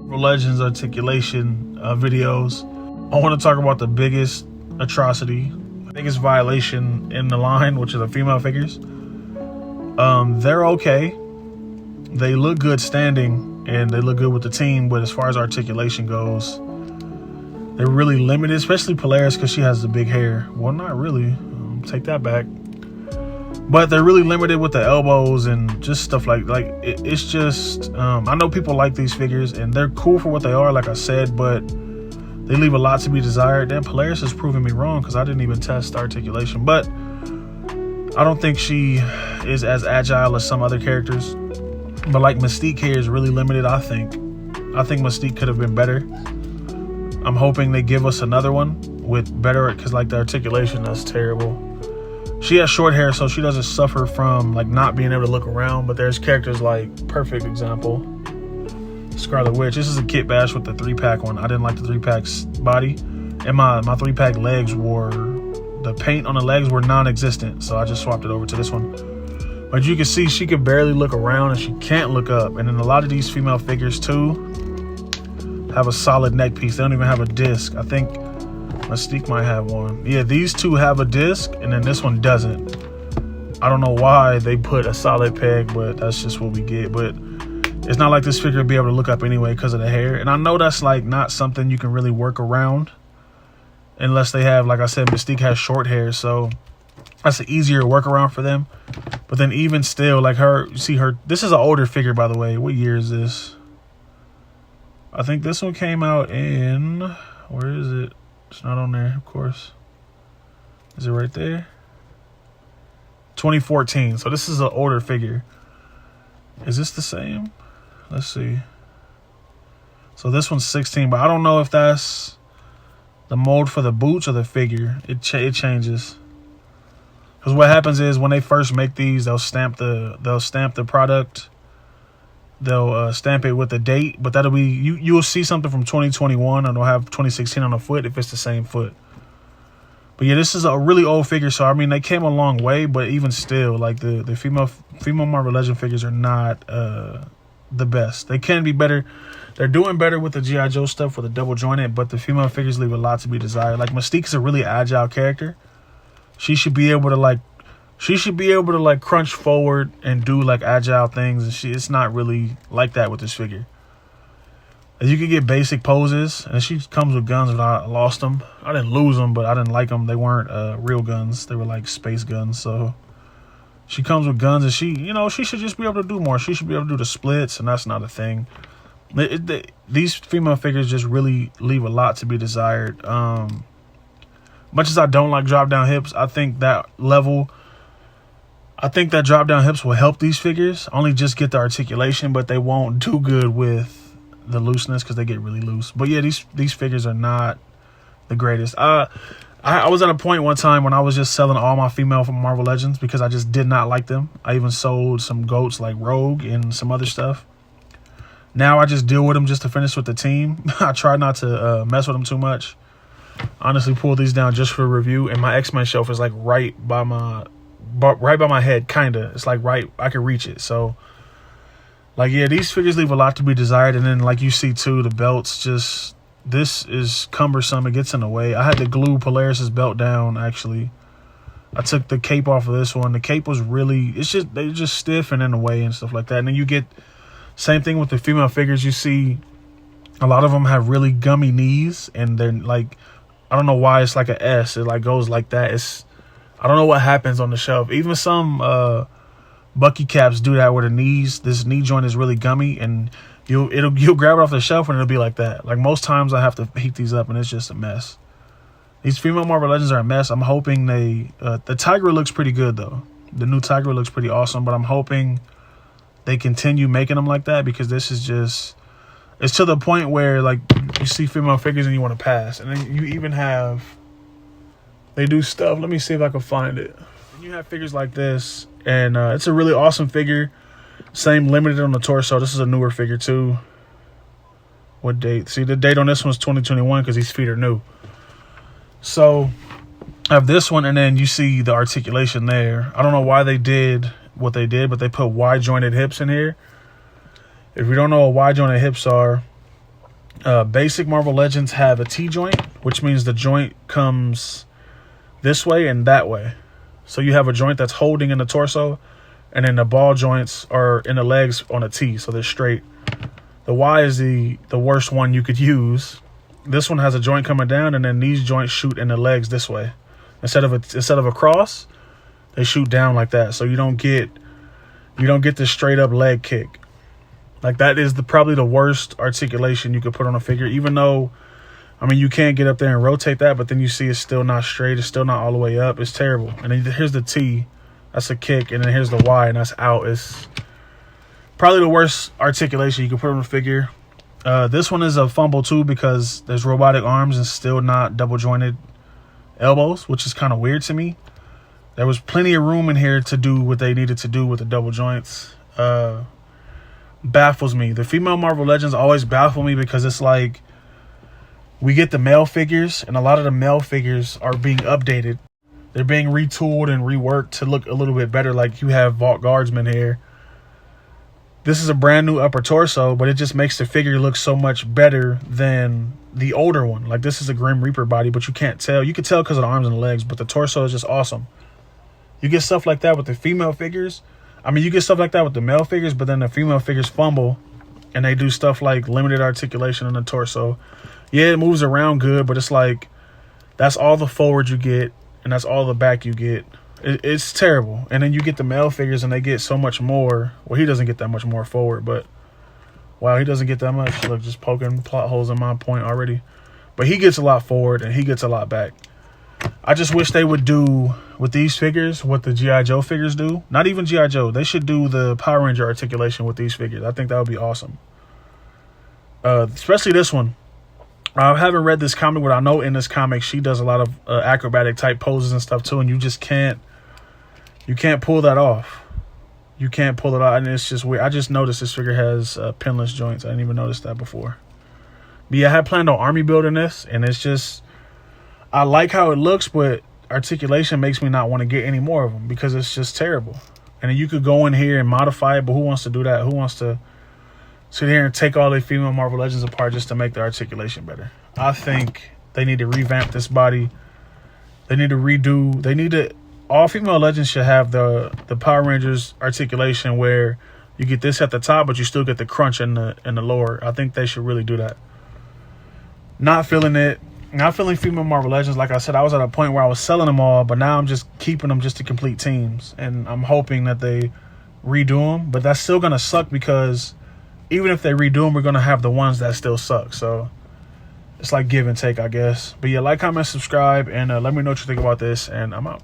Legends articulation videos. I want to talk about the biggest atrocity, biggest violation in the line, which are the female figures. They're okay. They look good standing and they look good with the team, but as far as articulation goes, they're really limited, especially Polaris because she has the big hair. Well, not really. Take that back. But they're really limited with the elbows and just stuff it's just, I know people like these figures and they're cool for what they are, like I said, but they leave a lot to be desired. Then Polaris has proven me wrong because I didn't even test articulation, but I don't think she is as agile as some other characters. But like Mystique here is really limited, I think. Mystique could have been better. I'm hoping they give us another one with better, because like the articulation, that's terrible. She has short hair, so she doesn't suffer from like not being able to look around. But there's characters like, perfect example, Scarlet Witch. This is a kit bash with the 3-pack one. I didn't like the 3-pack's body, and my 3-pack legs were, the paint on the legs were non-existent, so I just swapped it over to this one. But you can see she can barely look around and she can't look up. And then a lot of these female figures too have a solid neck piece. They don't even have a disc. I think Mystique might have one. Yeah, these two have a disc and then this one doesn't. I don't know why they put a solid peg, but that's just what we get. But it's not like this figure will be able to look up anyway because of the hair. And I know that's like not something you can really work around unless they have, like I said, Mystique has short hair, so that's an easier workaround for them. But then even still, like her, you see her, this is an older figure, by the way. What year is this? I think this one came out in, where is it? It's not on there, of course. Is it right there? 2014. So this is an older figure. Is this the same? Let's see. So this one's 16, but I don't know if that's the mold for the boots or the figure. It changes. Because what happens is when they first make these, they'll stamp the product. They'll stamp it with the date, but that'll be, you'll see something from 2021 and they'll have 2016 on the foot if it's the same foot. But yeah, this is a really old figure, so I mean they came a long way, but even still, like the female Marvel Legend figures are not the best. They can be better. They're doing better with the G.I. Joe stuff with the double jointed, but the female figures leave a lot to be desired. Like Mystique is a really agile character. She should be able to like crunch forward and do like agile things, and it's not really like that with this figure. You can get basic poses, and she comes with guns, and I lost them. I didn't lose them, but I didn't like them. They weren't real guns. They were like space guns. So she comes with guns, and she should just be able to do more. She should be able to do the splits, and that's not a thing. These female figures just really leave a lot to be desired. Much as I don't like drop down hips, I think that drop down hips will help these figures. Only just get the articulation, but they won't do good with the looseness because they get really loose. But yeah, these figures are not the greatest. I was at a point one time when I was just selling all my female from Marvel Legends because I just did not like them. I even sold some goats like Rogue and some other stuff. Now I just deal with them just to finish with the team. I try not to mess with them too much. Honestly, pull these down just for review, and my X-Men shelf is like right by my head, kinda. It's like right, I can reach it. So like, yeah, these figures leave a lot to be desired. And then like you see too, the belts, just, this is cumbersome. It gets in the way. I had to glue Polaris's belt down. Actually, I took the cape off of this one. The cape was really, they're just stiff and in the way and stuff like that. And then you get same thing with the female figures. You see a lot of them have really gummy knees, and they're like, I don't know why it's like an S. It like goes like that. I don't know what happens on the shelf. Even some Bucky caps do that where the knees, this knee joint is really gummy, and you'll grab it off the shelf and it'll be like that. Like most times I have to heat these up and it's just a mess. These female Marvel Legends are a mess. I'm hoping the Tigra looks pretty good though. The new Tigra looks pretty awesome, but I'm hoping they continue making them like that, because this is just, it's to the point where like you see female figures and you want to pass. And then you even have, they do stuff. Let me see if I can find it. You have figures like this, and it's a really awesome figure. Same limited on the torso. This is a newer figure too. What date? See, the date on this one's 2021 because these feet are new. So I have this one, and then you see the articulation there. I don't know why they did what they did, but they put wide jointed hips in here. If you don't know what wide jointed hips are, Basic Marvel Legends have a T-joint, which means the joint comes this way and that way. So you have a joint that's holding in the torso, and then the ball joints are in the legs on a T, so they're straight. The Y is the worst one you could use. This one has a joint coming down, and then these joints shoot in the legs this way. Instead of a cross, they shoot down like that. So you don't get the straight up leg kick. Like, that is probably the worst articulation you could put on a figure, even though, I mean, you can't get up there and rotate that, but then you see it's still not straight. It's still not all the way up. It's terrible. And then here's the T. That's a kick. And then here's the Y, and that's out. It's probably the worst articulation you can put on a figure. This one is a fumble, too, because there's robotic arms and still not double-jointed elbows, which is kind of weird to me. There was plenty of room in here to do what they needed to do with the double joints. Baffles me. The female Marvel Legends always baffle me because it's like we get the male figures, and a lot of the male figures are being updated. They're being retooled and reworked to look a little bit better. Like, you have Vault Guardsman here. This is a brand new upper torso, but it just makes the figure look so much better than the older one. Like, this is a Grim Reaper body, but you can't tell. You can tell because of the arms and the legs, but the torso is just awesome. You get stuff like that with the female figures. I mean, you get stuff like that with the male figures, but then the female figures fumble, and they do stuff like limited articulation in the torso. Yeah, it moves around good, but it's like that's all the forward you get, and that's all the back you get. It's terrible. And then you get the male figures, and they get so much more. Well, he doesn't get that much more forward, but wow, he doesn't get that much. Look, just poking plot holes in my point already. But he gets a lot forward, and he gets a lot back. I just wish they would do with these figures what the G.I. Joe figures do. Not even G.I. Joe. They should do the Power Ranger articulation with these figures. I think that would be awesome. Especially this one. I haven't read this comic, but I know in this comic she does a lot of acrobatic type poses and stuff too, and you just can't pull that off. You can't pull it out, and it's just weird. I just noticed this figure has pinless joints. I didn't even notice that before. But yeah, I had planned on army building this, and it's just, I like how it looks, but articulation makes me not want to get any more of them because it's just terrible. And then you could go in here and modify it, but who wants to do that? Who wants to sit here and take all the female Marvel Legends apart just to make the articulation better? I think they need to revamp this body. They need to redo. All female Legends should have the Power Rangers articulation where you get this at the top, but you still get the crunch in the lower. I think they should really do that. Not feeling it. Not feeling female Marvel Legends. Like I said, I was at a point where I was selling them all, but now I'm just keeping them just to complete teams. And I'm hoping that they redo them. But that's still going to suck because even if they redo them, we're going to have the ones that still suck. So it's like give and take, I guess. But yeah, like, comment, subscribe, and let me know what you think about this. And I'm out.